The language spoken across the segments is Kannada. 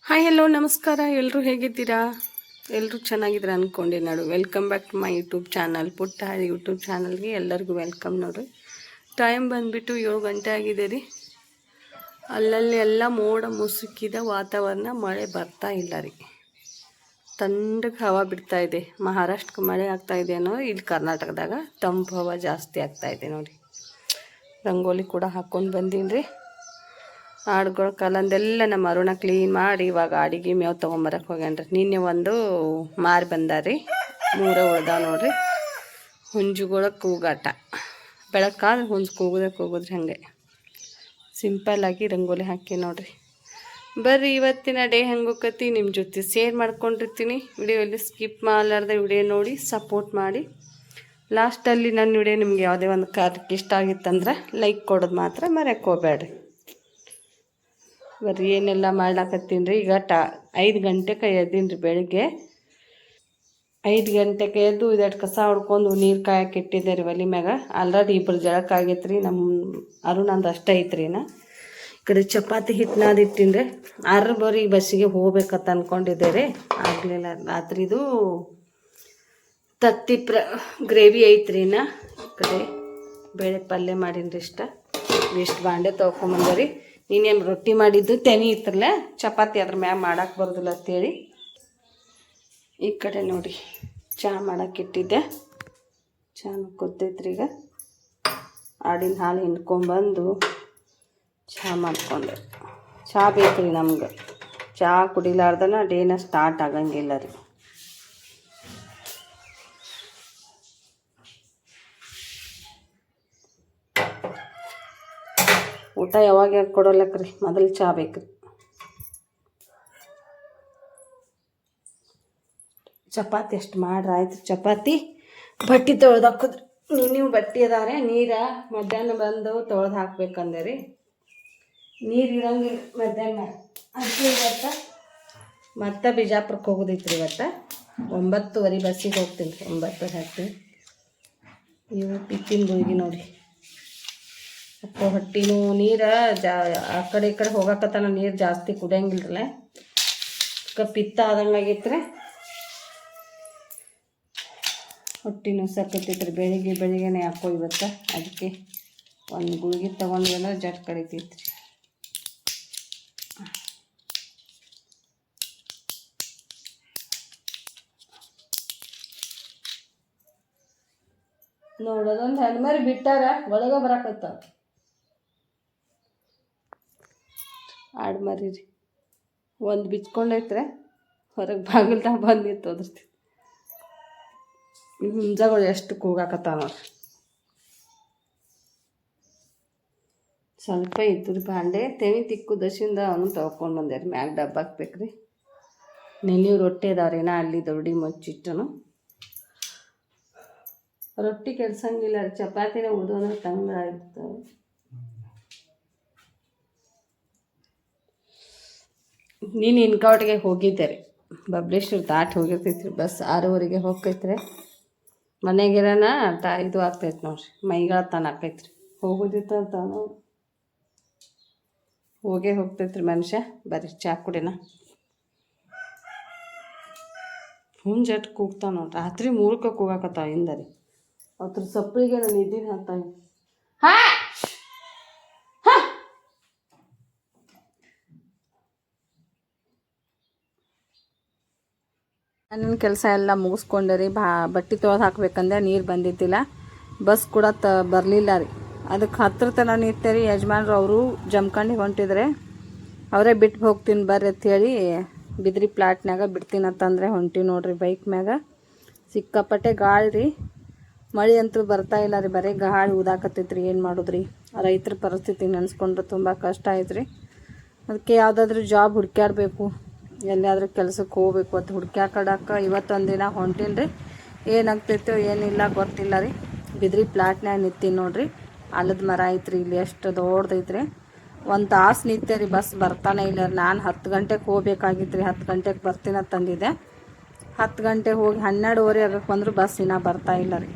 ಹಾಯ್ ಹಲೋ ನಮಸ್ಕಾರ. ಎಲ್ಲರೂ ಹೇಗಿದ್ದೀರಾ? ಎಲ್ಲರೂ ಚೆನ್ನಾಗಿದ್ದೀರಾ ಅಂದ್ಕೊಂಡೆ ನೋಡು. Welcome back to my YouTube channel. ಪುಟ್ಟ ಯೂಟ್ಯೂಬ್ ಚಾನಲ್ಗೆ ಎಲ್ಲರಿಗೂ ವೆಲ್ಕಮ್ ನೋಡಿರಿ. ಟೈಮ್ ಬಂದುಬಿಟ್ಟು 7 ಗಂಟೆ ಆಗಿದೆ ರೀ. ಅಲ್ಲಲ್ಲಿ ಎಲ್ಲ ಮೋಡ ಮುಸುಕಿದ ವಾತಾವರಣ, ಮಳೆ ಬರ್ತಾ ಇಲ್ಲ ರೀ. ತಣ್ಣಗೆ ಹವಾ ಬಿಡ್ತಾ ಇದೆ. ಮಹಾರಾಷ್ಟ್ರಕ್ಕೆ ಮಳೆ ಆಗ್ತಾಯಿದೆ ಅನ್ನೋ, ಇಲ್ಲಿ ಕರ್ನಾಟಕದಾಗ ತಂಪು ಹವಾ ಜಾಸ್ತಿ ಆಗ್ತಾಯಿದೆ ನೋಡಿ. ರಂಗೋಲಿ ಕೂಡ ಹಾಕ್ಕೊಂಡು ಬಂದೀನಿ ರೀ. ಆಡುಗಳ ಕಲಂದೆಲ್ಲ ನಮ್ಮ ಅರುಣ ಕ್ಲೀನ್ ಮಾಡಿ ಇವಾಗ ಅಡಿಗೆ ಮೇವು ತೊಗೊಂಬರಕ್ಕೆ ಹೋಗ್ಯಾನ್ರಿ. ನಿನ್ನೆ ಒಂದು ಮಾರಿ ಬಂದಾರಿ, 3 ಉಳ್ದಾವ ನೋಡ್ರಿ. ಹುಂಜುಗಳ ಕೂಗಾಟ, ಬೆಳಕಾದ್ರೆ ಹುಂಜು ಕೂಗುದ್ರಿ. ಹಾಗೆ ಸಿಂಪಲ್ಲಾಗಿ ರಂಗೋಲಿ ಹಾಕಿ ನೋಡ್ರಿ. ಬರ್ರಿ ಇವತ್ತಿನ ಡೇ ಹೆಂಗೆ ಹೋಗತಿ ನಿಮ್ಮ ಜೊತೆ ಶೇರ್ ಮಾಡ್ಕೊಂಡಿರ್ತೀನಿ. ವಿಡಿಯೋಲ್ಲಿ ಸ್ಕಿಪ್ ಮಾಡಲಾರ್ದೆ ವಿಡಿಯೋ ನೋಡಿ ಸಪೋರ್ಟ್ ಮಾಡಿ. ಲಾಸ್ಟಲ್ಲಿ ನನ್ನ ವಿಡಿಯೋ ನಿಮ್ಗೆ ಯಾವುದೇ ಒಂದು ಕಾರ್ಯಕ್ಕೆ ಇಷ್ಟ ಆಗಿತ್ತಂದ್ರೆ ಲೈಕ್ ಕೊಡೋದು ಮಾತ್ರ ಮರೆಯೋಕೆ ಹೋಗ್ಬೇಡ್ರಿ. ಬರ್ರಿ ಏನೆಲ್ಲ ಮಾಡ್ಲಾಕತ್ತೀನಿ ರೀ. ಈಗ 5 ಗಂಟೆಗೆ ಎದ್ದೀನಿ ರೀ. ಬೆಳಗ್ಗೆ 5 ಗಂಟೆಗೆ ಎದ್ದು ಇದೆರಡು ಕಸ ಹೊಡ್ಕೊಂಡು ನೀರು ಕಾಯಕ್ಕೆ ಇಟ್ಟಿದ್ದೆ ರೀ ಒಲೆ ಮ್ಯಾಗ. ಆಲ್ರೆಡಿ 2 ಜಳಕ್ಕೆ ಆಗೈತೆ ರೀ. ನಮ್ಮ ಅರುಣಂದು ಅಷ್ಟೇ ಐತ್ರಿ. ಈ ಕಡೆ ಚಪಾತಿ ಹಿಟ್ಟು ನಾದಿಟ್ಟಿನಿ ರೀ. 6 ಬಸ್ಸಿಗೆ ಹೋಗ್ಬೇಕಂತ ಅಂದ್ಕೊಂಡಿದ್ದೆ ರೀ. ಆಗಲಿಲ್ಲ. ರಾತ್ರಿದು ತತ್ತಿ ಗ್ರೇವಿ ಐತ್ರಿ. ಈ ಕಡೆ ಬೇಳೆ ಪಲ್ಯ ಮಾಡೀನಿ ರೀ. ಇಷ್ಟು ಬಾಂಡೆ ತೊಗೊಂಬಂದೆ ರೀ. ನೀನೇನು ರೊಟ್ಟಿ ಮಾಡಿದ್ದು ತೆನಿ ಇತ್ತಲ್ಲ, ಚಪಾತಿ ಅದ್ರ ಮ್ಯಾಗ ಮಾಡಕ್ಕೆ ಬರೋದಿಲ್ಲ ಅಂತೇಳಿ ಈ ಕಡೆ ನೋಡಿ ಚಹಾ ಮಾಡಕ್ಕೆ ಇಟ್ಟಿದ್ದೆ. ಚಹಾನು ಕೊತ್ತೈತ್ರಿ. ಈಗ ಆಡಿನ ಹಾಲು ಹಿಂಡ್ಕೊಂಬಂದು ಚಹಾ ಮಾಡಿಕೊಂಡೆ. ಚಹಾ ಬೇಕು ರೀ ನಮ್ಗೆ. ಚಹಾ ಕುಡಿಲಾರ್ದನ ಡೇನ ಸ್ಟಾರ್ಟ್ ಆಗಂಗಿಲ್ಲ ರೀ. ಊಟ ಯಾವಾಗ ಕೊಡೋಲ್ಲಕ್ರಿ, ಮೊದಲು ಚಹಾ ಬೇಕ್ರಿ. ಚಪಾತಿ ಎಷ್ಟು ಮಾಡ್ರಿ ಆಯ್ತು. ಚಪಾತಿ ಬಟ್ಟೆ ತೊಳೆದು ಹಾಕಿದ್ರಿ. ನೀವು ಬಟ್ಟೆ ಅದಾರೆ. ನೀರು ಮಧ್ಯಾಹ್ನ ಬಂದು ತೊಳೆದು ಹಾಕ್ಬೇಕಂದೆ ರೀ. ನೀರು ಇರಂಗಿಲ್ಲ ಮಧ್ಯಾಹ್ನ. ಅದಕ್ಕೆ ಇವತ್ತು ಮತ್ತೆ ಬಿಜಾಪುರಕ್ಕೆ ಹೋಗೋದೈತ್ರಿ. ಇವತ್ತು 9:30 ಬಸ್ಸಿಗೆ ಹೋಗ್ತೀನಿ ರೀ. 9 ಹಾಕ್ತೀನಿ. ಇವು ಪಿತ್ತಿನ ಗುಳಿಗೆ ನೋಡಿ. ಹೊಟ್ಟಿನೂ ನೀರು ಆ ಕಡೆ ಈ ಕಡೆ ಹೋಗಕತ್ತಾನ. ನೀರು ಜಾಸ್ತಿ ಕುಡಿಯಂಗಿಲ್ರಲ್ಲ, ಪಿತ್ತ ಆದಂಗೆ ಆಗೈತ್ರಿ. ಹೊಟ್ಟಿನೂ ಸಕ್ಕತ್ತೈತ್ರಿ. ಬೆಳಿಗ್ಗೆನೇ ಹಾಕೋ ಇವತ್ತು. ಅದಕ್ಕೆ ಒಂದು ಗುಳಿಗೆ ತೊಗೊಂಡ್ವಿ ಅಂದ್ರೆ ಜಟ್ ಕಡಿತೈತ್ರಿ. ನೋಡೋದೊಂದು ಹೆಣ್ಮರಿ ಬಿಟ್ಟಾರ, ಒಳಗೆ ಬರಾಕತ್ತಾವ. ಆಡ್ಮರಿ ರೀ. ಒಂದು ಬಿಚ್ಕೊಂಡೈತ್ರೆ, ಹೊರಗೆ ಬಾಗಿಲ್ದಾಗ ಬಂದು ನಿಂತು ಒದರ್ತಿ. ಹುಂಜಗಳು ಎಷ್ಟು ಕೂಗಾಕತ್ತಾವ ನೋಡ್ರಿ. ಸ್ವಲ್ಪ ಇತ್ತು ರೀ ಬಾಂಡೆ. ತೆನಿ ತಿಕ್ಕು ದಶಿಂದ ಅವನು ತೊಳ್ಕೊಂಡು ಬಂದೆ ರೀ. ಮ್ಯಾಗ ಡಬ್ಬ ಹಾಕ್ಬೇಕ್ರಿ. ನೆನೆಯು ರೊಟ್ಟಿ ಅದಾವ್ರಿ. ಅಲ್ಲಿ ದೊಡ್ಡಿ ಮುಚ್ಚಿಟ್ಟನು. ರೊಟ್ಟಿ ಕೆಡ್ಸಂಗಿಲ್ಲ ರೀ. ಚಪಾತಿನ ಉದು ಅಂದ್ರೆ ತಂಗಾಗಿರ್ತವೆ. ನೀನು ಇನ್ಕೌಟ್ಗೆ ಹೋಗಿದ್ದೆ ರೀ. ಬಬ್ಲೇಶ್ವರ ದಾಟಿ ಹೋಗಿರ್ತೈತ್ರಿ. ಬಸ್ 6:30 ಹೋಗ್ತೈತ್ರಿ. ಮನೆಗಿರೋಣ ಇದು ಆಗ್ತೈತೆ ನೋಡ್ರಿ. ಮೈಗಳ ತಾನು ಆಕೈತ್ರಿ. ಹೋಗೋದಿತ್ತು ಅಂತ ಹೋಗ್ತೈತ್ರಿ ಮನುಷ್ಯ. ಬರ್ರಿ ಚಾ ಕುಡಿನ. ಹುಂಜಟ್ ಕೂಗ್ತಾವ ನೋಡ್ರಿ. ರಾತ್ರಿ 3ಕ್ಕೆ ಕೂಗಾಕತ್ತಾವ ಹಿಂದೆ ರೀ. ಅದ್ರ ಸಪ್ಪಳಿಗೆ ನಾನು ಇದ್ದೀನಿ ಹಾಕ್ತಾನೆ. ನನ್ನ ಕೆಲಸ ಎಲ್ಲ ಮುಗಿಸ್ಕೊಂಡೆ ರೀ. ಬಟ್ಟೆ ತೊಳೆದು ಹಾಕ್ಬೇಕಂದ್ರೆ ನೀರು ಬಂದಿದ್ದಿಲ್ಲ. ಬಸ್ ಕೂಡ ಬರಲಿಲ್ಲ ರೀ. ಅದಕ್ಕೆ ಹತ್ರ ತನಕ ನಿಂತೆ ರೀ. ಯಜಮಾನ್ರು ಅವರು ಜಮ್ಕಂಡಿಗೆ ಹೊಂಟಿದ್ರೆ ಅವರೇ ಬಿಟ್ಟು ಹೋಗ್ತೀನಿ ಬರ್ರಿ ಅಂಥೇಳಿ ಬಿದ್ರಿ ಪ್ಲಾಟ್ನಾಗ ಬಿಡ್ತೀನಂತಂದರೆ ಹೊಂಟಿವಿ ನೋಡ್ರಿ. ಬೈಕ್ ಮ್ಯಾಗ ಸಿಕ್ಕಾಪಟ್ಟೆ ಗಾಳಿ ರೀ. ಮಳೆ ಅಂತೂ ಬರ್ತಾ ಇಲ್ಲ ರೀ. ಬರೀ ಗಾಳಿ ಊದಾಕತ್ತೈತ್ರಿ. ಏನು ಮಾಡೋದ್ರಿ? ರೈತರ ಪರಿಸ್ಥಿತಿ ನೆನೆಸ್ಕೊಂಡ್ರೆ ತುಂಬ ಕಷ್ಟ ಐತ್ರಿ. ಅದಕ್ಕೆ ಯಾವುದಾದ್ರೂ ಜಾಬ್ ಹುಡುಕ್ಯಾಡಬೇಕು, ಎಲ್ಲಿಯಾದ್ರೂ ಕೆಲಸಕ್ಕೆ ಹೋಗ್ಬೇಕು ಅಂತ ಹುಡ್ಕ್ಯಾಕಡಕ್ಕೆ ಇವತ್ತೊಂದು ದಿನ ಹೊಂಟೀನಿ ರೀ. ಏನಾಗ್ತೈತೋ ಏನಿಲ್ಲ ಗೊತ್ತಿಲ್ಲ ರೀ. ಬಿದ್ರಿ ಪ್ಲಾಟ್ನಾಗ ನಿಂತೀನಿ ನೋಡ್ರಿ. ಆಲದ ಮರ ಐತ್ರಿ. ಇಲ್ಲಿ ಎಷ್ಟು ದೊಡ್ಡದೈತ್ರಿ. 1 ತಾಸು ನಿಂತೆ ರೀ. ಬಸ್ ಬರ್ತಾನೆ ಇಲ್ಲ. ನಾನು 10 ಗಂಟೆಗೆ ಹೋಗ್ಬೇಕಾಗಿತ್ತು ರೀ. 10 ಗಂಟೆಗೆ ಬರ್ತೀನಂತ ತಂದಿದ್ದೆ. 10 ಗಂಟೆಗೆ ಹೋಗಿ 12:30 ಆಗಕ್ಕೆ ಬಂದರೂ ಬಸ್ ಇನ್ನೂ ಬರ್ತಾ ಇಲ್ಲ ರೀ.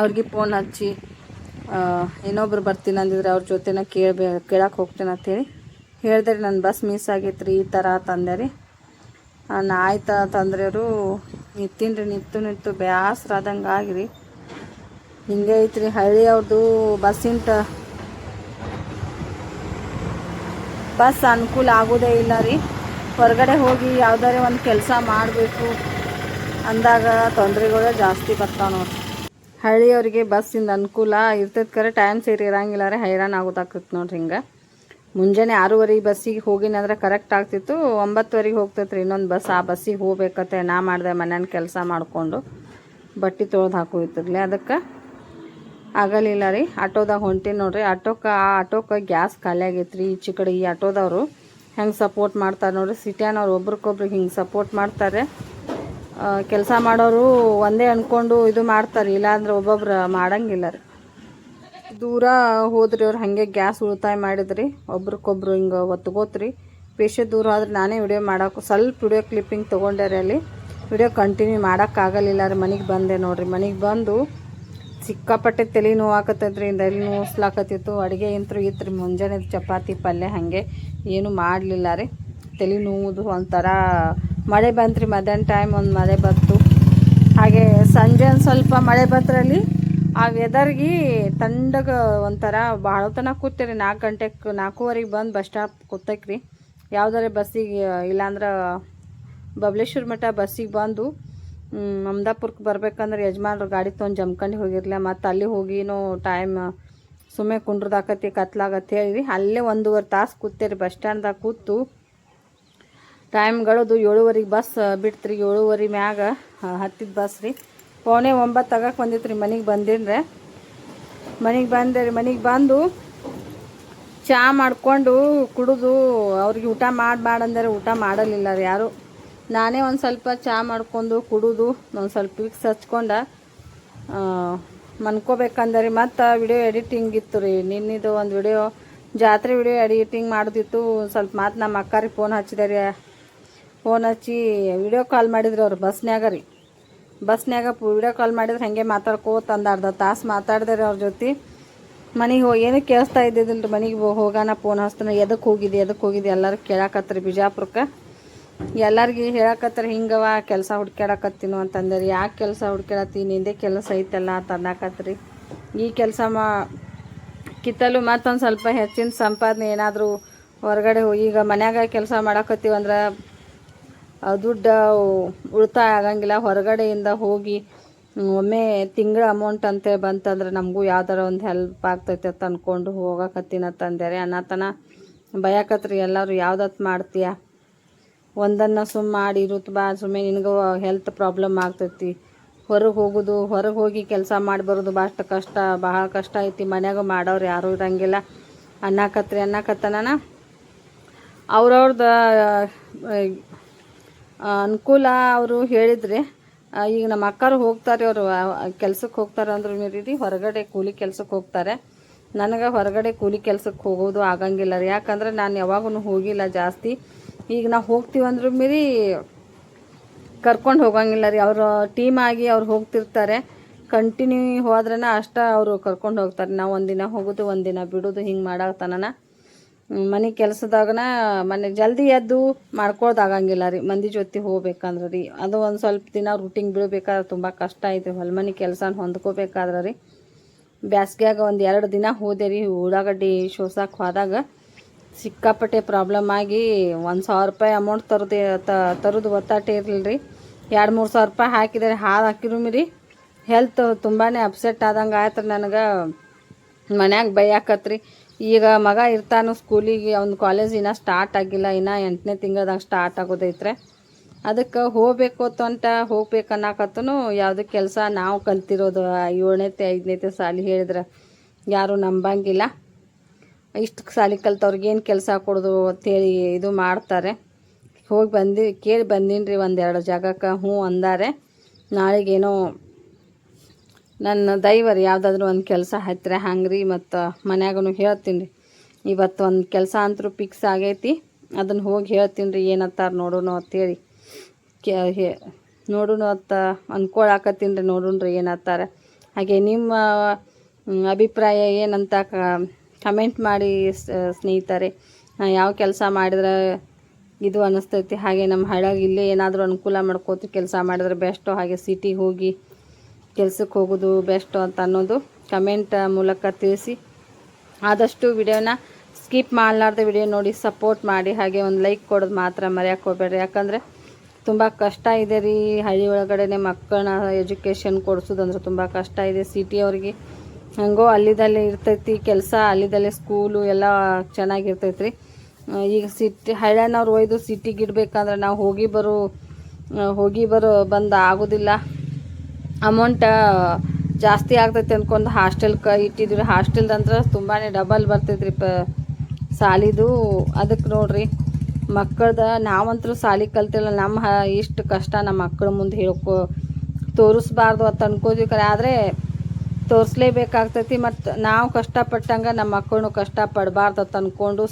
ಅವ್ರಿಗೆ ಫೋನ್ ಹಚ್ಚಿ ಇನ್ನೊಬ್ರು ಬರ್ತೀನಿ ಅಂದಿದ್ರೆ ಅವ್ರ ಜೊತೆನ ಕೇಳಕ್ಕೆ ಹೋಗ್ತೇನೆ ಅಂಥೇಳಿ ಹೇಳಿದೆ ರೀ ನನ್ನ ಬಸ್ ಮಿಸ್ ಆಗೈತೆ ರೀ ಈ ಥರ ತಂದೆ ರೀ. ಆಯ್ತು ತಂದ್ರೆಯವರು ನಿಂತು ಬೇಸರಾದಂಗೆ ಆಗಿರಿ. ಹಿಂಗೆ ಐತ್ರಿ ಹಳ್ಳಿ ಅವ್ರದ್ದು ಬಸ್ ಅನುಕೂಲ ಆಗೋದೇ ಇಲ್ಲ ರೀ. ಹೊರಗಡೆ ಹೋಗಿ ಯಾವುದಾರೆ ಒಂದು ಕೆಲಸ ಮಾಡಬೇಕು ಅಂದಾಗ ತೊಂದರೆಗಳು ಜಾಸ್ತಿ ಬರ್ತಾವೆ ನೋಡ್ರಿ. ಹಳ್ಳಿಯವ್ರಿಗೆ ಬಸ್ಸಿಂದ ಅನುಕೂಲ ಇರ್ತೈತೆ ಕರೆ ಟೈಮ್ ಸೇರಿ ಇರಂಗಿಲ್ಲ ರೀ, ಹೈರಾಣ ಆಗೋದಾಗ್ತೈತೆ ನೋಡ್ರಿ. ಹಿಂಗೆ ಮುಂಜಾನೆ 6:30 ಬಸ್ಸಿಗೆ ಹೋಗಿನಂದ್ರೆ ಕರೆಕ್ಟ್ ಆಗ್ತಿತ್ತು. 9:00 ಹೋಗ್ತೈತೆ ರೀ ಇನ್ನೊಂದು ಬಸ್. ಆ ಬಸ್ಸಿಗೆ ಹೋಗ್ಬೇಕತ್ತೆ ನಾ ಮಾಡಿದೆ ಮನೇನ ಕೆಲಸ ಮಾಡಿಕೊಂಡು ಬಟ್ಟೆ ತೊಳೆದು ಹಾಕೋಯ್ತಿರ್ಲಿ, ಅದಕ್ಕೆ ಆಗಲಿಲ್ಲ ರೀ. ಆಟೋದಾಗ ಹೊಂಟೀನಿ ನೋಡ್ರಿ. ಆಟೋಕ್ಕೆ ಗ್ಯಾಸ್ ಖಾಲಿ ಆಗೈತೆ ರೀ. ಈಚೆ ಕಡೆ ಈ ಆಟೋದವರು ಹೆಂಗೆ ಸಪೋರ್ಟ್ ಮಾಡ್ತಾರೆ ನೋಡ್ರಿ. ಸಿಟಿಯವ್ರು ಒಬ್ರಿಗೊಬ್ರಿಗೆ ಹಿಂಗೆ ಸಪೋರ್ಟ್ ಮಾಡ್ತಾರೆ. ಕೆಲಸ ಮಾಡೋರು ಒಂದೇ ಅಂದ್ಕೊಂಡು ಇದು ಮಾಡ್ತಾರೆ, ಇಲ್ಲಾಂದ್ರೆ ಒಬ್ಬೊಬ್ರು ಮಾಡಂಗಿಲ್ಲ ರೀ. ದೂರ ಹೋದ್ರಿ ಅವ್ರು ಹಾಗೆ ಗ್ಯಾಸ್ ಉಳಿತಾಯ ಮಾಡಿದ್ರಿ. ಒಬ್ರಿಗೊಬ್ರು ಹಿಂಗೆ ಒತ್ಕೋತ್ರಿ. ಪೇಶೆ ದೂರ ಆದ್ರೆ ನಾನೇ ವಿಡಿಯೋ ಮಾಡೋಕೆ ಸ್ವಲ್ಪ ವಿಡಿಯೋ ಕ್ಲಿಪ್ಪಿಂಗ್ ತೊಗೊಂಡೆ ರೀ. ಅಲ್ಲಿ ವಿಡಿಯೋ ಕಂಟಿನ್ಯೂ ಮಾಡೋಕ್ಕಾಗಲಿಲ್ಲ ರೀ. ಮನೆಗೆ ಬಂದೆ ನೋಡ್ರಿ. ಮನೆಗೆ ಬಂದು ಸಿಕ್ಕಾಪಟ್ಟೆ ತಲೆ ನೋವು ಆಕತ್ತೈತ್ರಿ. ತಲೆ ನೋವಿಸ್ಲಾಕತ್ತಿತ್ತು. ಅಡುಗೆ ಇಂತ್ರು ಇತ್ತು ಮುಂಜಾನೆ ಚಪಾತಿ ಪಲ್ಯ ಹಾಗೆ ಏನೂ ಮಾಡಲಿಲ್ಲ ರೀ. ತಲೆ ನೋವುದು ಒಂಥರ ಮಳೆ ಬಂತು ರೀ. ಮಧ್ಯಾಹ್ನ ಟೈಮ್ ಒಂದು ಮಳೆ ಬಂತು. ಹಾಗೆ ಸಂಜೆ ಒಂದು ಸ್ವಲ್ಪ ಮಳೆ ಬಂದ್ರಲ್ಲಿ ಆ ವೆದರ್ಗೆ ತಂಡಗೆ ಒಂಥರ ಭಾಳ ತನಕ ಕೂತೀರಿ. 4 ಗಂಟೆಗೆ 4:15 ಬಂದು ಬಸ್ ಸ್ಟಾಪ್ ಕೂತೈಕ್ರಿ. ಯಾವುದಾರೆ ಬಸ್ಸಿಗೆ ಇಲ್ಲಾಂದ್ರೆ ಬಬಲೇಶ್ವರ ಮಠ ಬಸ್ಸಿಗೆ ಬಂದು ಅಹಮದಾಪುರಕ್ಕೆ ಬರ್ಬೇಕಂದ್ರೆ ಯಜಮಾನ್ರು ಗಾಡಿ ತೊಗೊಂಡು ಜಮ್ಕಂಡು ಹೋಗಿರ್ಲಿಲ್ಲ. ಮತ್ತು ಅಲ್ಲಿ ಹೋಗಿನೂ ಟೈಮ್ ಸುಮ್ಮನೆ ಕುಂಡ್ರದಾಕತಿ ಕತ್ಲಾಗತ್ತೆ ಹೇಳಿ ಅಲ್ಲೇ 1.5 ತಾಸು ಕೂತೀರಿ ಬಸ್ ಸ್ಟ್ಯಾಂಡ್ದಾಗ ಕೂತು. ಟೈಮ್ಗಳದು 7:30 ಬಸ್ ಬಿಡ್ತ್ರಿ. 7:30 ಮ್ಯಾಗ ಹತ್ತಿದ ಬಸ್ ರೀ. 8:45 ಆಗಕ್ಕೆ ಬಂದಿತ್ತು ರೀ. ಮನೆಗೆ ಬಂದಿನ್ರೆ. ಮನೆಗೆ ಬಂದು ಚಹಾ ಮಾಡಿಕೊಂಡು ಕುಡಿದು ಅವ್ರಿಗೆ ಊಟ ಮಾಡಂದರೆ ಊಟ ಮಾಡಲಿಲ್ಲ ರೀ ಯಾರು. ನಾನೇ ಒಂದು ಸ್ವಲ್ಪ ಚಹಾ ಮಾಡ್ಕೊಂಡು ಕುಡಿದು ಒಂದು ಸ್ವಲ್ಪ ವಿಕ್ಸ್ ಹಚ್ಕೊಂಡು ಮನ್ಕೋಬೇಕಂದ್ರೆ ಮತ್ತು ವಿಡಿಯೋ ಎಡಿಟಿಂಗ್ ಇತ್ತು ರೀ. ನಿನ್ನಿದು ಒಂದು ವಿಡಿಯೋ ಜಾತ್ರೆ ವಿಡಿಯೋ ಎಡಿಟಿಂಗ್ ಮಾಡೋದಿತ್ತು. ಸ್ವಲ್ಪ ಮಾತು ನಮ್ಮ ಅಕ್ಕಾರಿಗೆ ಫೋನ್ ಹಚ್ಚಿದೆ ರೀ. ಫೋನ್ ಹಚ್ಚಿ ವಿಡಿಯೋ ಕಾಲ್ ಮಾಡಿದ್ರು ಅವ್ರು ಬಸ್ನ್ಯಾಗ ವಿಡಿಯೋ ಕಾಲ್ ಮಾಡಿದ್ರೆ ಹಾಗೆ ಮಾತಾಡ್ಕೋತ ಒಂದು ಅರ್ಧ ತಾಸು ಮಾತಾಡಿದೆ ರೀ ಅವ್ರ ಜೊತೆ. ಮನೆಗೆ ಹೋಗಿ ಏನೂ ಕೇಳಿಸ್ತಾ ಇದ್ದಿದ್ದಿಲ್ಲ ರೀ. ಮನೆಗೆ ಹೋಗೋಣ ಫೋನ್ ಹಚ್ತಾನೆ ಎದಕ್ಕೆ ಹೋಗಿದ್ದೆ ಎಲ್ಲರೂ ಕೇಳಾಕತ್ರಿ. ಬಿಜಾಪುರಕ್ಕೆ ಎಲ್ಲರಿಗೆ ಹೇಳಕತ್ತಾರೆ ಹಿಂಗವ ಕೆಲಸ ಹುಡ್ಕ್ಯಾಡಕತ್ತೀನು ಅಂತಂದ್ರೆ. ಯಾಕೆ ಕೆಲಸ ಹುಡ್ಕ್ಯಾಡತ್ತಿ ನಿಂದೇ ಕೆಲಸ ಐತಲ್ಲ ಅಂತ ಅನ್ನಕತ್ರಿ. ಈ ಕೆಲಸ ಕಿತ್ತಲು ಮತ್ತೊಂದು ಸ್ವಲ್ಪ ಹೆಚ್ಚಿನ ಸಂಪಾದನೆ ಏನಾದರೂ ಹೊರಗಡೆ ಈಗ ಮನ್ಯಾಗ ಕೆಲಸ ಮಾಡಕತ್ತೀವಂದ್ರೆ ದುಡ್ಡು ಉಳಿತಾಯ ಆಗಂಗಿಲ್ಲ. ಹೊರಗಡೆಯಿಂದ ಹೋಗಿ ಒಮ್ಮೆ ತಿಂಗಳ ಅಮೌಂಟ್ ಅಂತೇಳಿ ಬಂತಂದ್ರೆ ನಮಗೂ ಯಾವ್ದಾರ ಒಂದು ಹೆಲ್ಪ್ ಆಗ್ತೈತೆ ಅಂತ ಅಂದ್ಕೊಂಡು ಹೋಗಕತ್ತೀನಂತಂದರೆ ಅನ್ನತನ ಭಯಕತ್ರಿ ಎಲ್ಲರೂ. ಯಾವ್ದತ್ತು ಮಾಡ್ತೀಯ ಒಂದನ್ನು ಸುಮ್ಮ ಮಾಡಿ ಇರುತ್ತ ಬಾ, ಸುಮ್ಮನೆ ನಿನಗೂ ಹೆಲ್ತ್ ಪ್ರಾಬ್ಲಮ್ ಆಗ್ತೈತಿ. ಹೊರಗೆ ಹೋಗಿ ಕೆಲಸ ಮಾಡಿ ಬರೋದು ಭಾಳ ಕಷ್ಟ ಐತಿ. ಮನ್ಯಾಗ ಮಾಡೋರು ಯಾರೂ ಇರಂಗಿಲ್ಲ ಅನ್ನಕತ್ತನ. ಅವ್ರವ್ರದ್ದು ಅನುಕೂಲ ಅವರು ಹೇಳಿದರೆ. ಈಗ ನಮ್ಮ ಅಕ್ಕರು ಹೋಗ್ತಾರೆ, ಅವರು ಕೆಲ್ಸಕ್ಕೆ ಹೋಗ್ತಾರೆ ಅಂದ್ರೆ ಮೀರಿ ಹೊರಗಡೆ ಕೂಲಿ ಕೆಲ್ಸಕ್ಕೆ ಹೋಗ್ತಾರೆ. ನನಗೆ ಹೊರಗಡೆ ಕೂಲಿ ಕೆಲ್ಸಕ್ಕೆ ಹೋಗೋದು ಆಗಂಗಿಲ್ಲ ರೀ. ಯಾಕಂದ್ರೆ ನಾನು ಯಾವಾಗೂ ಹೋಗಿಲ್ಲ ಜಾಸ್ತಿ. ಈಗ ನಾವು ಹೋಗ್ತೀವಂದ್ರೂ ಮೀರಿ ಕರ್ಕೊಂಡು ಹೋಗಂಗಿಲ್ಲ ರೀ. ಅವರು ಟೀಮ್ ಆಗಿ ಅವ್ರು ಹೋಗ್ತಿರ್ತಾರೆ. ಕಂಟಿನ್ಯೂ ಹೋದ್ರೇ ಅಷ್ಟೇ ಅವರು ಕರ್ಕೊಂಡು ಹೋಗ್ತಾರೆ. ನಾವು ಒಂದಿನ ಹೋಗೋದು ಒಂದಿನ ಬಿಡೋದು ಹಿಂಗೆ ಮಾಡತನ ಮನೆ ಕೆಲಸದಾಗನ ಜಲ್ದಿ ಎದ್ದು ಮಾಡ್ಕೊಳ್ಳೋದಾಗಂಗಿಲ್ಲ ರೀ. ಮಂದಿ ಜೊತೆ ಹೋಗ್ಬೇಕಂದ್ರೆ ರೀ ಅದು ಒಂದು ಸ್ವಲ್ಪ ದಿನ ರೂಟಿಂಗ್ ಬೀಳ್ಬೇಕಾದ್ರೆ ತುಂಬ ಕಷ್ಟ ಐತೆ. ಹೊಲ್ಮನೆ ಕೆಲಸನ ಹೊಂದ್ಕೋಬೇಕಾದ್ರೆ ರೀ. ಬ್ಯಾಸ್ಗ್ಯಾಗ 1-2 ದಿನ ಹೋದೆ ರೀ. ಉಳ್ಳಾಗಡ್ಡಿ ಶೋಸಕ್ಕೆ ಹೋದಾಗ ಸಿಕ್ಕಾಪಟ್ಟೆ ಪ್ರಾಬ್ಲಮ್ ಆಗಿ 1,000 ರೂಪಾಯಿ ಅಮೌಂಟ್ ತರೋದು ಒತ್ತಾಟೆ ಇರಲಿಲ್ಲ ರೀ. 2-3 ಸಾವಿರ ರೂಪಾಯಿ ಹಾಕಿದರೆ ಹಾಕಿರು ಮೀರಿ ಹೆಲ್ತ್ ತುಂಬಾ ಅಪ್ಸೆಟ್ ಆದಂಗೆ ಆಯ್ತು ರೀ. ನನಗೆ ಮನ್ಯಾಗ ಬೈಯಾಕತ್ರಿ. ಈಗ ಮಗ ಇರ್ತಾನು ಸ್ಕೂಲಿಗೆ, ಅವ್ನ ಕಾಲೇಜ್ ಇನ್ನೂ ಸ್ಟಾರ್ಟ್ ಆಗಿಲ್ಲ. ಇನ್ನೂ 8ನೇ ತಿಂಗಳದಾಗ ಸ್ಟಾರ್ಟ್ ಆಗೋದೈತ್ರೆ. ಅದಕ್ಕೆ ಹೋಗ್ಬೇಕನ್ನಕತ್ತೂ ಯಾವುದೇ ಕೆಲಸ ನಾವು ಕಲ್ತಿರೋದು 7ನೇ 5ನೇ ಸಾಲಿ ಹೇಳಿದ್ರೆ ಯಾರೂ ನಂಬಂಗಿಲ್ಲ. ಇಷ್ಟು ಸಾಲಿ ಕಲ್ತವ್ರಿಗೇನು ಕೆಲಸ ಕೊಡೋದು ಅಂತೇಳಿ ಇದು ಮಾಡ್ತಾರೆ. ಕೇಳಿ ಬಂದೀನಿ ರೀ 1-2 ಜಾಗಕ್ಕೆ. ಹ್ಞೂ ಅಂದಾರೆ. ನಾಳೆಗೇನೋ ನನ್ನ ದೈವರಿ ಯಾವುದಾದ್ರೂ ಒಂದು ಕೆಲಸ ಹತ್ತಿರ ಹಂಗೆ ರೀ. ಮತ್ತು ಮನ್ಯಾಗೂ ಹೇಳ್ತೀನಿ ರೀ. ಇವತ್ತು ಒಂದು ಕೆಲಸ ಅಂತೂ ಫಿಕ್ಸ್ ಆಗೈತಿ. ಅದನ್ನು ಹೋಗಿ ಹೇಳ್ತೀನಿ ರೀ ಏನಂತಾರೆ ನೋಡೋಣ ಅಂತೇಳಿ ನೋಡೋಣ ಅಂತ ಅಂದ್ಕೊಳಕತ್ತೀನಿ ರೀ. ನೋಡೋಣ ರೀ ಏನಂತಾರೆ. ಹಾಗೆ ನಿಮ್ಮ ಅಭಿಪ್ರಾಯ ಏನಂತ ಕಮೆಂಟ್ ಮಾಡಿ ಸ್ನೇಹಿತರೆ. ಯಾವ ಕೆಲಸ ಮಾಡಿದ್ರೆ ಇದು ಅನ್ನಿಸ್ತೈತಿ, ಹಾಗೆ ನಮ್ಮ ಹಳ್ಳಿಯಾಗ ಇಲ್ಲೇ ಏನಾದರೂ ಅನುಕೂಲ ಮಾಡ್ಕೋತ ಕೆಲಸ ಮಾಡಿದ್ರೆ ಬೆಸ್ಟು, ಹಾಗೆ ಸಿಟಿಗೆ ಹೋಗಿ ಕೆಲ್ಸಕ್ಕೆ ಹೋಗೋದು ಬೆಸ್ಟು ಅಂತ ಅನ್ನೋದು ಕಮೆಂಟ್ ಮೂಲಕ ತಿಳಿಸಿ. ಆದಷ್ಟು ವಿಡಿಯೋನ ಸ್ಕಿಪ್ ಮಾಡಲಾರ್ದೆ ವಿಡಿಯೋ ನೋಡಿ ಸಪೋರ್ಟ್ ಮಾಡಿ, ಹಾಗೆ ಒಂದು ಲೈಕ್ ಕೊಡೋದು ಮಾತ್ರ ಮರೆಯೋಕೆ ಹೋಗಬೇಡ್ರಿ. ಯಾಕಂದರೆ ತುಂಬ ಕಷ್ಟ ಇದೆ ರೀ ಹಳ್ಳಿ ಒಳಗಡೆ ಮಕ್ಕಳನ್ನ ಎಜುಕೇಷನ್ ಕೊಡಿಸೋದಂದ್ರೆ ತುಂಬ ಕಷ್ಟ ಇದೆ. ಸಿಟಿಯವ್ರಿಗೆ ಹಂಗೋ ಅಲ್ಲಿದಲ್ಲೇ ಇರ್ತೈತಿ ಕೆಲಸ, ಅಲ್ಲಿದಲ್ಲೇ ಸ್ಕೂಲು ಎಲ್ಲ ಚೆನ್ನಾಗಿರ್ತೈತಿ ರೀ. ಈಗ ಹಳ್ಳಿನವ್ರು ಒಯ್ದು ಸಿಟಿಗೆ ಇಡಬೇಕಂದ್ರೆ ನಾವು ಹೋಗಿ ಬರೋ ಬಂದು ಆಗೋದಿಲ್ಲ, ಅಮೌಂಟ ಜಾಸ್ತಿ ಆಗ್ತೈತಿ ಅಂದ್ಕೊಂಡು ಹಾಸ್ಟೆಲ್ಗೆ ಇಟ್ಟಿದ್ವಿ. ಹಾಸ್ಟೆಲ್ದಂದ್ರೆ ತುಂಬಾ ಡಬಲ್ ಬರ್ತೈತ್ರಿ ಸಾಲಿದು. ಅದಕ್ಕೆ ನೋಡ್ರಿ ಮಕ್ಕಳ್ದು ನಾವಂತರೂ ಸಾಲಿ ಕಲ್ತಿಲ್ಲ, ನಮ್ಮ ಇಷ್ಟು ಕಷ್ಟ ನಮ್ಮ ಮಕ್ಕಳ ಮುಂದೆ ತೋರಿಸ್ಬಾರ್ದು ಅಂತ ಅನ್ಕೋತೀವಿ. ಆದರೆ ತೋರಿಸ್ಲೇಬೇಕಾಗ್ತೈತಿ. ಮತ್ತು ನಾವು ಕಷ್ಟಪಟ್ಟಂಗೆ ನಮ್ಮ ಮಕ್ಕಳನ್ನು ಕಷ್ಟಪಡಬಾರ್ದು ಅಂತ ಅಂದ್ಕೊಂಡು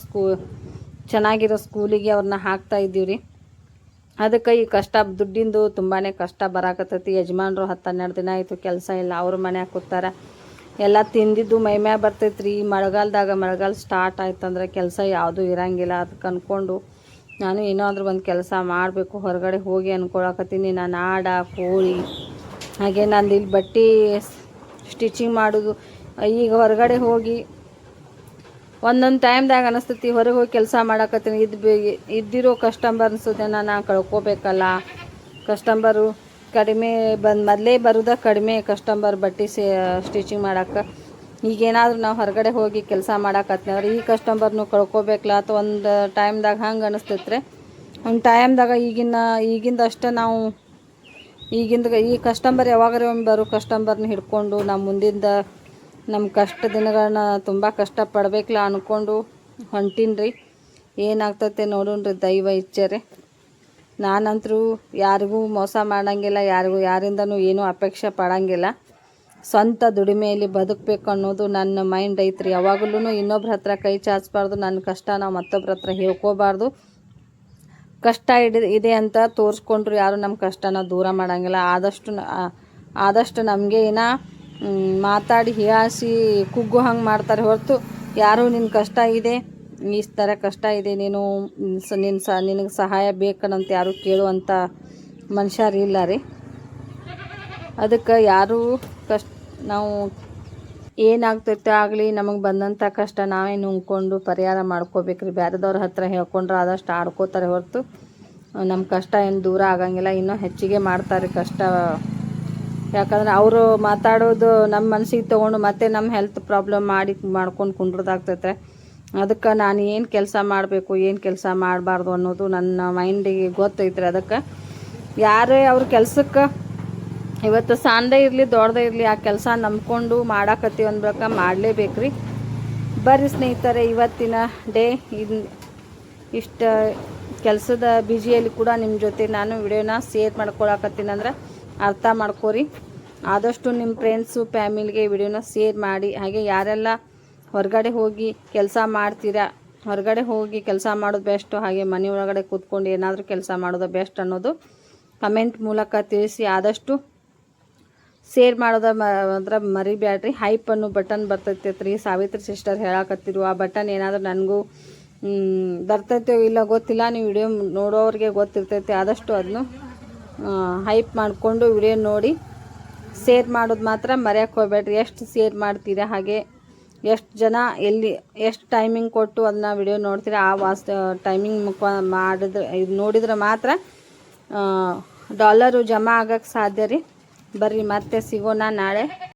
ಚೆನ್ನಾಗಿರೋ ಸ್ಕೂಲಿಗೆ ಅವ್ರನ್ನ ಹಾಕ್ತಾ ಇದ್ದೀವಿ ರೀ. ಅದಕ್ಕೆ ಈ ಕಷ್ಟ ದುಡ್ಡಿಂದು ತುಂಬಾ ಕಷ್ಟ ಬರಾಕತ್ತೈತಿ. ಯಜಮಾನ್ರು 10-12 ದಿನ ಆಯಿತು ಕೆಲಸ ಇಲ್ಲ, ಅವ್ರ ಮನ್ಯಾಗ ಕೂತಾರ. ಎಲ್ಲ ತಿಂದಿದ್ದು ಮೈಮ್ಯಾಗ ಬರ್ತೈತೆ ರೀ. ಮಳೆಗಾಲ ಸ್ಟಾರ್ಟ್ ಆಯ್ತಂದ್ರೆ ಕೆಲಸ ಯಾವುದೂ ಇರಂಗಿಲ್ಲ. ಅದಕ್ಕೆ ಅಂದ್ಕೊಂಡು ನಾನು ಏನಾದರೂ ಒಂದು ಕೆಲಸ ಮಾಡಬೇಕು, ಹೊರಗಡೆ ಹೋಗಿ ಅಂದ್ಕೊಳಕತ್ತೀನಿ. ನಾನು ಆಡ ಕೋಳಿ ಹಾಗೆ ನಂದು ಇಲ್ಲಿ ಬಟ್ಟೆ ಸ್ಟಿಚಿಂಗ್ ಮಾಡೋದು. ಈಗ ಹೊರಗಡೆ ಹೋಗಿ ಒಂದೊಂದು ಟೈಮ್ದಾಗ ಅನಿಸ್ತೈತಿ ಹೊರಗೆ ಹೋಗಿ ಕೆಲಸ ಮಾಡಕತ್ತೀನಿ, ಇದ್ದಿರೋ ಕಸ್ಟಮರ್ಸನ್ನ ನಾನು ಕಳ್ಕೊಬೇಕಲ್ಲ. ಕಸ್ಟಮರು ಕಡಿಮೆ ಮೊದಲೇ ಬರೋದ ಕಡಿಮೆ ಕಸ್ಟಮರ್ ಬಟ್ಟೆ ಸ್ಟಿಚಿಂಗ್ ಮಾಡೋಕ್ಕೆ. ಈಗೇನಾದರೂ ನಾವು ಹೊರಗಡೆ ಹೋಗಿ ಕೆಲಸ ಮಾಡಕತ್ತೀವಿ ಈ ಕಸ್ಟಮರ್ನು ಕಳ್ಕೊಬೇಕಲ್ಲ ಅಂತ ಒಂದು ಟೈಮ್ದಾಗ ಹಂಗೆ ಅನಿಸ್ತೈತ್ರಿ. ಒಂದು ಟೈಮ್ದಾಗ ಈಗಿಂದ ಅಷ್ಟೇ ನಾವು ಈ ಕಸ್ಟಮರ್ ಯಾವಾಗಾರ ಒಮ್ಮೆ ಬರೋ ಕಸ್ಟಮರ್ನ ಹಿಡ್ಕೊಂಡು ನಮ್ಮ ಕಷ್ಟ ದಿನಗಳನ್ನ ತುಂಬ ಕಷ್ಟಪಡಬೇಕಲ್ಲ ಅಂದ್ಕೊಂಡು ಹೊಂಟೀನಿ ರೀ. ಏನಾಗ್ತೈತೆ ನೋಡೋಣ್ರಿ, ದೈವ ಇಚ್ಛೆ. ನಾನಂತರೂ ಯಾರಿಗೂ ಮೋಸ ಮಾಡೋಂಗಿಲ್ಲ, ಯಾರಿಂದನೂ ಏನೂ ಅಪೇಕ್ಷೆ ಪಡೋಂಗಿಲ್ಲ. ಸ್ವಂತ ದುಡಿಮೆಯಲ್ಲಿ ಬದುಕಬೇಕು ಅನ್ನೋದು ನನ್ನ ಮೈಂಡ್ ಐತ್ರಿ. ಯಾವಾಗಲೂ ಇನ್ನೊಬ್ರ ಹತ್ರ ಕೈ ಚಾಚಬಾರ್ದು, ನನ್ನ ಕಷ್ಟ ನಾವು ಮತ್ತೊಬ್ರ ಹತ್ರ ಹೇಳ್ಕೋಬಾರ್ದು. ಕಷ್ಟ ಇದೆ ಅಂತ ತೋರಿಸ್ಕೊಂಡ್ರು ಯಾರು ನಮ್ಮ ಕಷ್ಟನ ದೂರ ಮಾಡೋಂಗಿಲ್ಲ. ಆದಷ್ಟು ನಮಗೆ ಮಾತಾಡಿ ಹೀಯಾಸಿ ಕುಗ್ಗು ಹಂಗೆ ಮಾಡ್ತಾರೆ ಹೊರತು ಯಾರು ನಿನ್ನ ಕಷ್ಟ ಇದೆ, ಈ ಥರ ಕಷ್ಟ ಇದೆ, ನಿನಗೆ ಸಹಾಯ ಬೇಕನ್ನಂತ ಯಾರು ಕೇಳುವಂಥ ಮನುಷ್ಯರಿಲ್ಲ ರೀ. ಅದಕ್ಕೆ ಯಾರು ನಾವು ಏನಾಗ್ತೈತೆ ಆಗಲಿ ನಮಗೆ ಬಂದಂಥ ಕಷ್ಟ ನಾವೇ ನುಂಗ್ಕೊಂಡು ಪರಿಹಾರ ಮಾಡ್ಕೋಬೇಕ್ರಿ. ಬೇರೆದವ್ರ ಹತ್ರ ಹೇಳ್ಕೊಂಡ್ರೆ ಆದಷ್ಟು ಆಡ್ಕೋತಾರೆ ಹೊರತು ನಮ್ಮ ಕಷ್ಟ ಏನು ದೂರ ಆಗಂಗಿಲ್ಲ, ಇನ್ನೂ ಹೆಚ್ಚಿಗೆ ಮಾಡ್ತಾರೆ ಕಷ್ಟ. ಯಾಕಂದ್ರೆ ಅವರು ಮಾತಾಡೋದು ನಮ್ಮ ಮನಸ್ಸಿಗೆ ತೊಗೊಂಡು ಮತ್ತೆ ನಮ್ಮ ಹೆಲ್ತ್ ಪ್ರಾಬ್ಲಮ್ ಮಾಡ್ಕೊಂಡು ಕುಂಡ್ರದಾಗ್ತೈತೆ. ಅದಕ್ಕೆ ನಾನು ಏನು ಕೆಲಸ ಮಾಡಬೇಕು ಏನು ಕೆಲಸ ಮಾಡಬಾರ್ದು ಅನ್ನೋದು ನನ್ನ ಮೈಂಡಿಗೆ ಗೊತ್ತೈತ್ರಿ. ಅದಕ್ಕೆ ಯಾರೇ ಅವ್ರ ಕೆಲ್ಸಕ್ಕೆ ಇವತ್ತು ಸಣ್ಣದೇ ಇರಲಿ ದೊಡ್ಡದೇ ಇರಲಿ ಆ ಕೆಲಸ ನಂಬ್ಕೊಂಡು ಮಾಡಾಕತ್ತೀವಿ ಅಂದ್ರಕ ಮಾಡಲೇಬೇಕು ರೀ. ಬರ್ರಿ ಸ್ನೇಹಿತರೆ, ಇವತ್ತಿನ ಡೇ ಇಷ್ಟು ಕೆಲಸದ ಬಿಜಿಯಲ್ಲಿ ಕೂಡ ನಿಮ್ಮ ಜೊತೆ ನಾನು ವಿಡಿಯೋನ ಶೇರ್ ಮಾಡ್ಕೊಳಕತ್ತೀನಿ ಅಂದ್ರೆ ಅರ್ಥ ಮಾಡ್ಕೋರಿ. ಆದಷ್ಟು ನಿಮ್ಮ ಫ್ರೆಂಡ್ಸು ಫ್ಯಾಮಿಲಿಗೆ ವಿಡಿಯೋನ ಶೇರ್ ಮಾಡಿ. ಹಾಗೆ ಯಾರೆಲ್ಲ ಹೊರಗಡೆ ಹೋಗಿ ಕೆಲಸ ಮಾಡ್ತೀರಾ, ಹೊರಗಡೆ ಹೋಗಿ ಕೆಲಸ ಮಾಡೋದು ಬೆಸ್ಟು, ಹಾಗೆ ಮನೆ ಒಳಗಡೆ ಕೂತ್ಕೊಂಡು ಏನಾದರೂ ಕೆಲಸ ಮಾಡೋದು ಬೆಸ್ಟ್ ಅನ್ನೋದು ಕಮೆಂಟ್ ಮೂಲಕ ತಿಳಿಸಿ. ಆದಷ್ಟು ಶೇರ್ ಮಾಡೋದು ಮರಿಬೇಡ್ರಿ. ಹೈಪ್ ಅನ್ನೋ ಬಟನ್ ಬರ್ತೈತೆ ರೀ, ಸಾವಿತ್ರಿ ಸಿಸ್ಟರ್ ಹೇಳಕತ್ತಿರು. ಆ ಬಟನ್ ಏನಾದರೂ ನನಗೂ ಬರ್ತೈತೆ ಇಲ್ಲ ಗೊತ್ತಿಲ್ಲ, ನೀವು ವಿಡಿಯೋ ನೋಡೋರಿಗೆ ಗೊತ್ತಿರ್ತೈತೆ. ಆದಷ್ಟು ಅದನ್ನು ಹೈಪ್ ಮಾಡಿಕೊಂಡು ವಿಡಿಯೋ ನೋಡಿ ಶೇರ್ ಮಾಡೋದು ಮಾತ್ರ ಮರೆಯೋಕ್ಕೆ ಹೋಗ್ಬೇಡ್ರಿ. ಎಷ್ಟು ಶೇರ್ ಮಾಡ್ತೀರಾ, ಹಾಗೆ ಎಷ್ಟು ಜನ ಎಷ್ಟು ಟೈಮಿಂಗ್ ಕೊಟ್ಟು ಅದನ್ನ ವಿಡಿಯೋ ನೋಡ್ತೀರಾ, ಆ ಟೈಮಿಂಗ್ ನೋಡಿದ್ರೆ ಮಾತ್ರ ಡಾಲರು ಜಮಾ ಆಗೋಕ್ಕೆ ಸಾಧ್ಯ ರೀ. ಬರ್ರಿ ಮತ್ತೆ ಸಿಗೋಣ ನಾಳೆ.